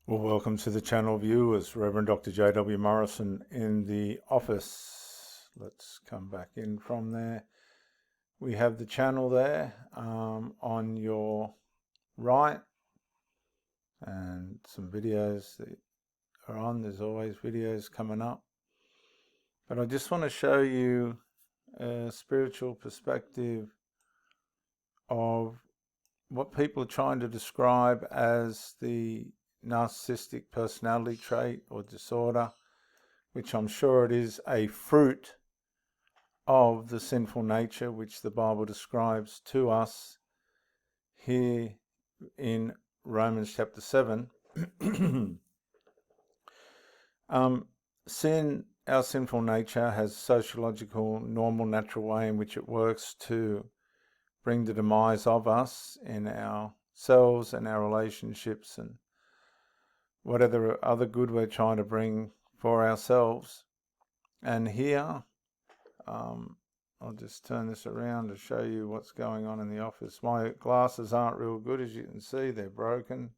Well, welcome to the channel viewers. Reverend Dr. J.W. Morrison in the office. Let's come back in from there. We have the channel there on your right and some videos that are on. There's always videos coming up. But I just want to show you a spiritual perspective of what people are trying to describe as the narcissistic personality trait or disorder, which I'm sure it is a fruit of the sinful nature which the Bible describes to us here in Romans chapter 7. Sin, our sinful nature, has a sociological, normal, natural way in which it works to bring the demise of us in ourselves and our relationships and whatever other good we're trying to bring for ourselves. And here, I'll just turn this around to show you what's going on in the office. My glasses aren't real good, as you can see. They're broken.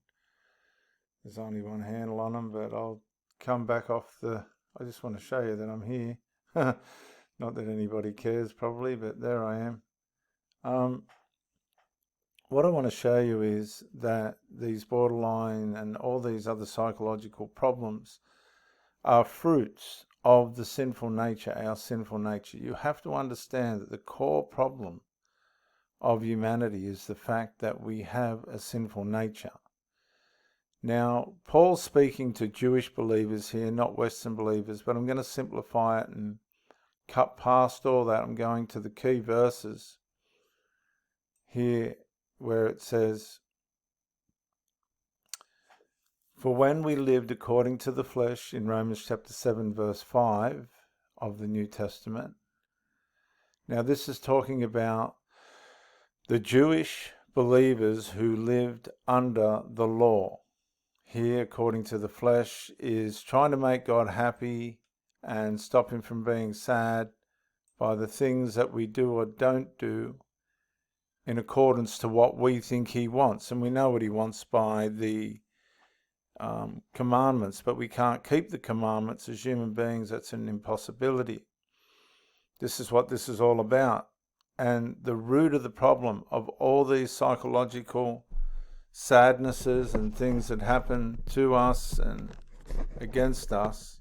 There's only one handle on them, but I'll come back off I just want to show you that I'm here. Not that anybody cares probably, but there I am. What I want to show you is that these borderline and all these other psychological problems are fruits of the sinful nature, our sinful nature. You have to understand that the core problem of humanity is the fact that we have a sinful nature. Now, Paul's speaking to Jewish believers here, not Western believers, but I'm going to simplify it and cut past all that. I'm going to the key verses here where it says, "For when we lived according to the flesh," in Romans chapter 7 verse 5 of the New Testament. Now this is talking about the Jewish believers who lived under the law. Here, according to the flesh, is trying to make God happy and stop him from being sad by the things that we do or don't do in accordance to what we think he wants. And we know what he wants by the commandments, but we can't keep the commandments as human beings. That's an impossibility. This is what this is all about. And the root of the problem of all these psychological sadnesses and things that happen to us and against us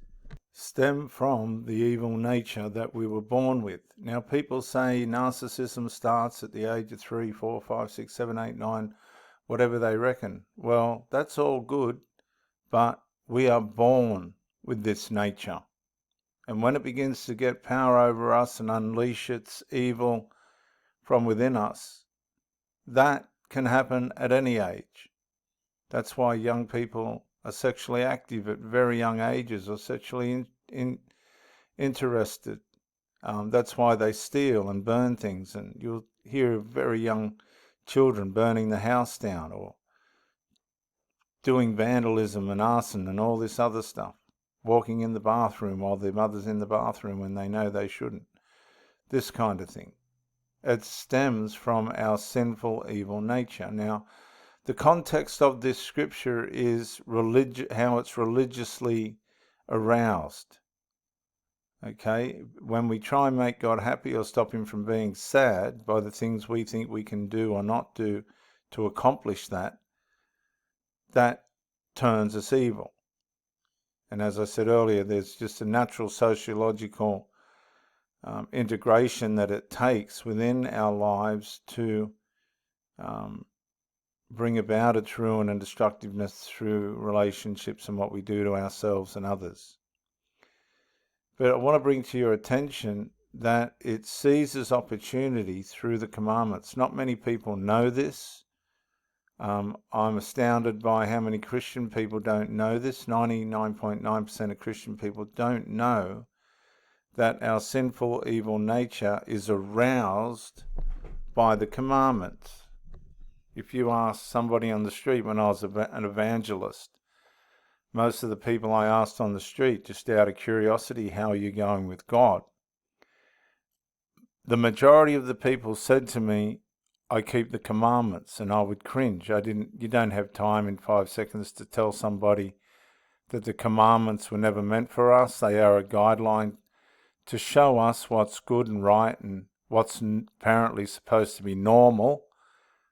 stem from the evil nature that we were born with. Now, people say narcissism starts at the age of 3, 4, 5, 6, 7, 8, 9, whatever they reckon. Well, that's all good, but we are born with this nature. And when it begins to get power over us and unleash its evil from within us, that can happen at any age. That's why young people are sexually active at very young ages or sexually interested. That's why they steal and burn things. And you'll hear of very young children burning the house down or doing vandalism and arson and all this other stuff. Walking in the bathroom while their mother's in the bathroom when they know they shouldn't. This kind of thing. It stems from our sinful, evil nature. Now, the context of this scripture is how it's religiously aroused. Okay, when we try and make God happy or stop him from being sad by the things we think we can do or not do to accomplish that, that turns us evil. And as I said earlier, there's just a natural sociological integration that it takes within our lives to bring about its ruin and destructiveness through relationships and what we do to ourselves and others. But I want to bring to your attention that it seizes opportunity through the commandments. Not many people know this. I'm astounded by how many Christian people don't know this. 99.9% of Christian people don't know that our sinful, evil nature is aroused by the commandments. If you ask somebody on the street, when I was an evangelist, most of the people I asked on the street, just out of curiosity, how are you going with God? The majority of the people said to me, I keep the commandments, and I would cringe. You don't have time in 5 seconds to tell somebody that the commandments were never meant for us. They are a guideline to show us what's good and right and what's apparently supposed to be normal.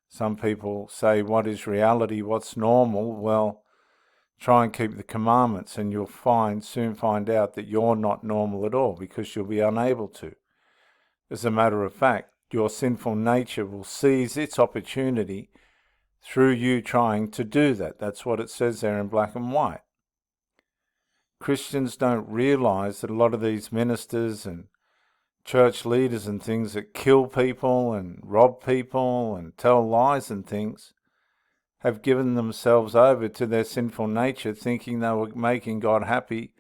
Some people say, what is reality? What's normal? Well, try and keep the commandments and you'll soon find out that you're not normal at all, because you'll be unable to. As a matter of fact, your sinful nature will seize its opportunity through you trying to do that. That's what it says there in black and white. Christians don't realize that a lot of these ministers and church leaders and things that kill people and rob people and tell lies and things have given themselves over to their sinful nature, thinking they were making God happy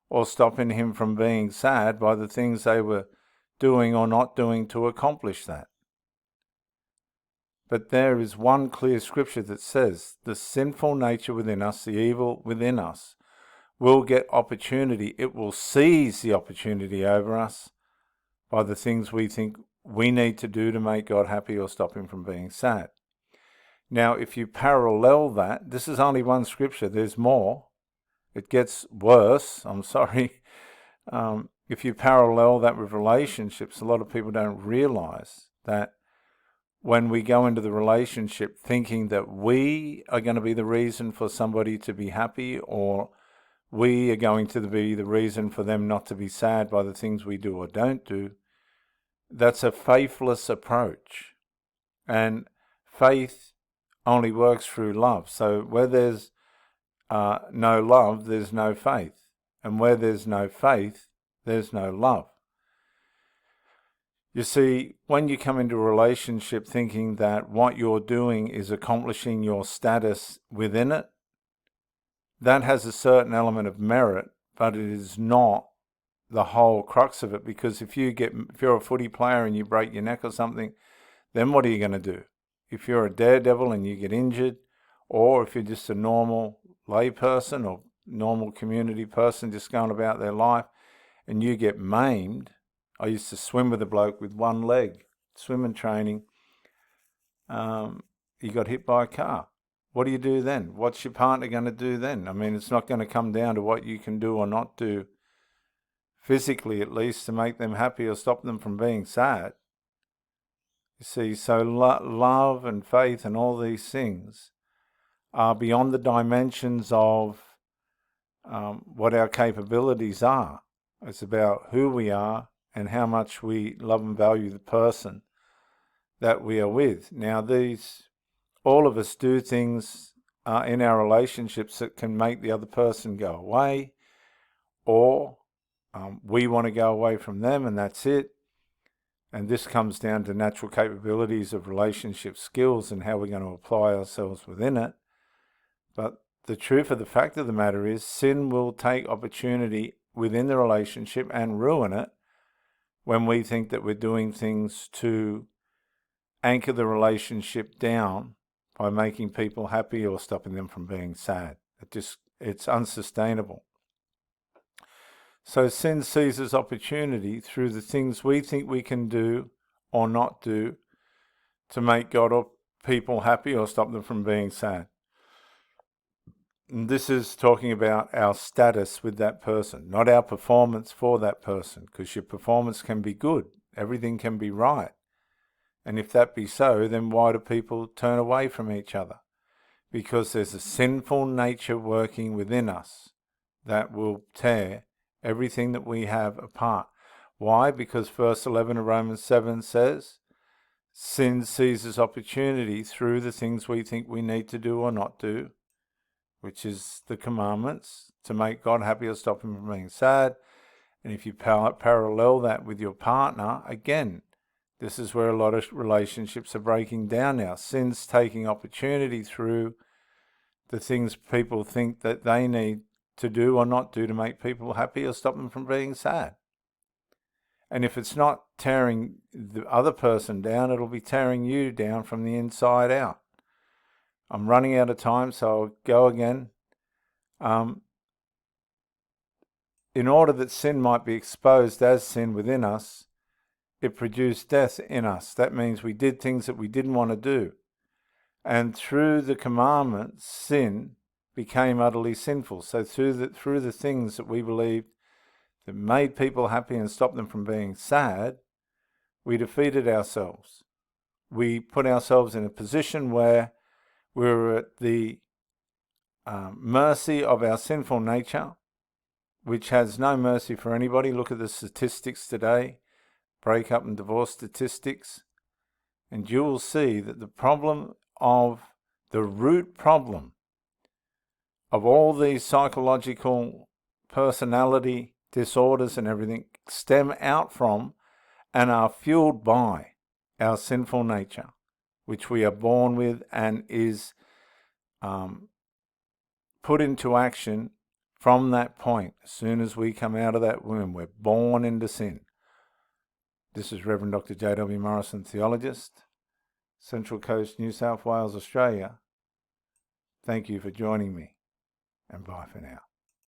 or stopping him from being sad by the things they were doing or not doing to accomplish that. But there is one clear scripture that says the sinful nature within us, the evil within us, will get opportunity. It will seize the opportunity over us by the things we think we need to do to make God happy or stop him from being sad. Now, if you parallel that, this is only one scripture, there's more. It gets worse, I'm sorry. If you parallel that with relationships, a lot of people don't realize that when we go into the relationship thinking that we are going to be the reason for somebody to be happy, or we are going to be the reason for them not to be sad by the things we do or don't do, that's a faithless approach. And faith only works through love. So where there's no love, there's no faith. And where there's no faith, there's no love. You see, when you come into a relationship thinking that what you're doing is accomplishing your status within it, that has a certain element of merit, but it is not the whole crux of it. Because if you're a footy player and you break your neck or something, then what are you going to do? If you're a daredevil and you get injured, or if you're just a normal lay person or normal community person just going about their life and you get maimed. I used to swim with a bloke with one leg, swimming training. He got hit by a car. What do you do then? What's your partner going to do then? I mean, it's not going to come down to what you can do or not do, physically at least, to make them happy or stop them from being sad. You see, so love and faith and all these things are beyond the dimensions of what our capabilities are. It's about who we are and how much we love and value the person that we are with. Now, all of us do things in our relationships that can make the other person go away, or we want to go away from them, and that's it. And this comes down to natural capabilities of relationship skills and how we're going to apply ourselves within it. But the truth of the fact of the matter is, sin will take opportunity within the relationship and ruin it when we think that we're doing things to anchor the relationship down by making people happy or stopping them from being sad. It's unsustainable. So sin seizes opportunity through the things we think we can do or not do to make God or people happy or stop them from being sad. And this is talking about our status with that person, not our performance for that person, because your performance can be good, everything can be right. And if that be so, then why do people turn away from each other? Because there's a sinful nature working within us that will tear everything that we have apart. Why? Because verse 11 of Romans 7 says, sin seizes opportunity through the things we think we need to do or not do, which is the commandments, to make God happy or stop him from being sad. And if you parallel that with your partner, again, this is where a lot of relationships are breaking down now. Sin's taking opportunity through the things people think that they need to do or not do to make people happy or stop them from being sad. And if it's not tearing the other person down, it'll be tearing you down from the inside out. I'm running out of time, so I'll go again. In order that sin might be exposed as sin within us, it produced death in us. That means we did things that we didn't want to do. And through the commandments, sin became utterly sinful. So through the things that we believed that made people happy and stopped them from being sad, we defeated ourselves. We put ourselves in a position where we were at the mercy of our sinful nature, which has no mercy for anybody. Look at the statistics today, breakup and divorce statistics, and you will see that the root problem of all these psychological personality disorders and everything stem out from and are fueled by our sinful nature, which we are born with and is put into action from that point. As soon as we come out of that womb, we're born into sin. This is Reverend Dr. J.W. Morrison, theologist, Central Coast, New South Wales, Australia. Thank you for joining me, and bye for now.